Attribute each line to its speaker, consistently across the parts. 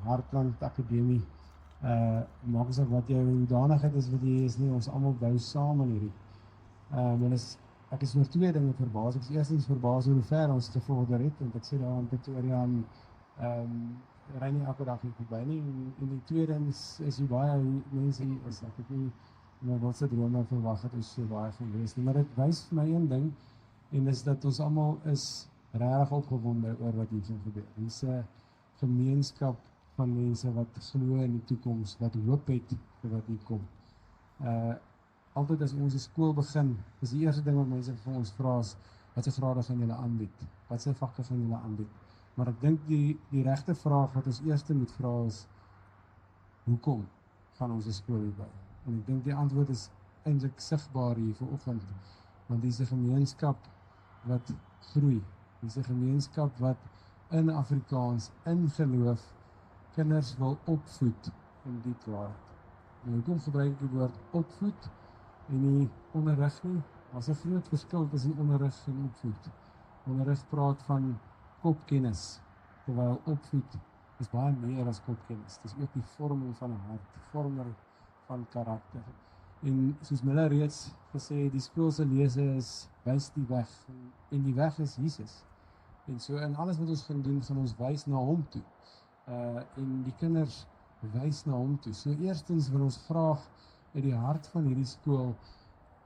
Speaker 1: Hartland Akademie. Maak as wat jou hoedanigheid is wat jy is nie, ons almal bou saam in hierdie. En ek is oor twee dinge verbaas. Ek is eerstens verbaas oor hoe ver ons gevorder het, want ek sê daar in Pretoria ry nie elke dag hier verby nie. En die tweede is hoe baie mense hier is. Ek het nie my wildste drome verwag het ons so baie gaan wees nie. Maar dit wys vir my een ding, en is dat ons almal is regtig opgewonde oor wat hier gaan gebeur. Hier's 'n gemeenskap van mense wat glo in die toekoms, wat hoop het vir wat hier kom. Altyd as ons 'n skool begin, is die eerste ding wat mense vir ons vra is, wat se grade gaan julle aanbied? Wat se vakke gaan julle aanbied? Maar ek dink die regte vraag wat ons eerste moet vra is, hoekom gaan ons 'n skool hier bou? En ek dink die antwoord is eintlik sigbaar hier vanoggend, want dis 'n gemeenskap wat groei. Dis 'n gemeenskap wat in Afrikaans, in geloof, kinders wil opvoed in die waarheid. Nou, hoekom gebruik ek die woord opvoed en nie onderrig nie? Daar's 'n groot verskil tussen onderrig en opvoed. Onderrig praat van kopkennis, terwyl opvoed is baie meer as kopkennis. Dit is ook die vorming van 'n hart, vorming van karakter. En soos Miller reeds gesê, die skool se lese is wys die weg, en die weg is Jesus. En so in alles wat ons gaan doen, gaan ons wys na hom toe. En die kinders wys na hom toe. So eerstens wil ons graag uit die hart van hierdie skool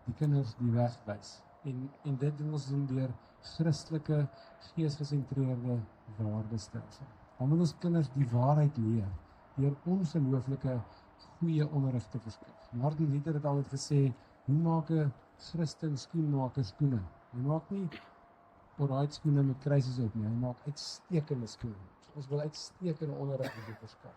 Speaker 1: die kinders die weg wys. En dit doen ons deur Christelike, geesgesentreerde waardestelsel. Dan wil ons kinders die waarheid leer, deur ongelooflike goeie onderrig te verskaf. Martin Luther het altyd gesê, hoe maak 'n Christen skoenmaker skoene? Hy maak nie oranje skoene met kruisies op nie, hy maak uitstekende skoene. So ons wil uitstekende onderrig verskaf.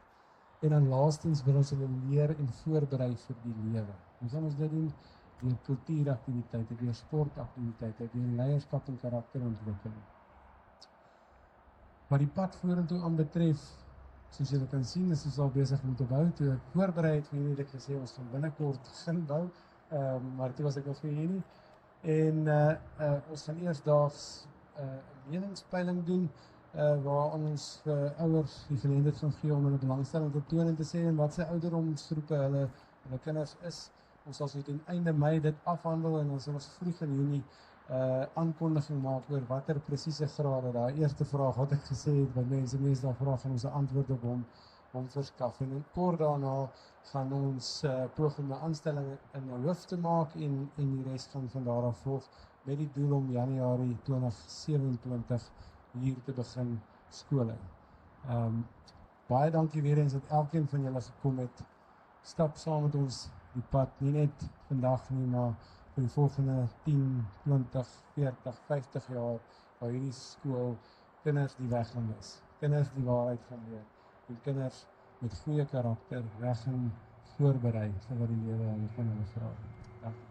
Speaker 1: En dan laastens wil ons hulle leer en voorberei vir die lewe. Ons gaan ons dit doen deur kultuuraktiwiteite, deur sportaktiwiteite, deur leierskap en karakterontwikkeling. Wat die pad vorentoe aanbetref, soos julle kan sien, is ons al besig om te bou. Toe ek voorberei het vir julle, het ek gesê ons gaan binnekort begin bou, maar toe was ek nog vir julle nie. En ons gaan eersdaags 'n meningspeiling doen, waar ons vir ouers die geleentheid gaan gee om hulle belangstelling te toon en te sê en wat se ouderdomsgroepe hulle kinders is. Ons sal so teen einde Mei dit afhandel en ons sal ons vroeg in Junie aankondiging maak oor watter presiese grade. Daai eerste vraag wat ek gesê het, wat mense dan vra, gaan ons 'n antwoord op hom verskaf. En kort daarna gaan ons poog om 'n aanstelling in 'n hoof te maak en die res gaan van daar af volg met die doel om Januarie 2027 hier te begin skole. Baie dankie weer eens dat elkeen van julle gekom het. Stap saam met ons die pad, nie net vandag nie, maar vir die volgende 10, 20, 40, 50 jaar, waar hierdie skool kinders die weg gaan wys. Kinders die waarheid gaan leer. En kinders met goeie karakter reg en voorberei vir wat die lewe van hulle vra. Dankie.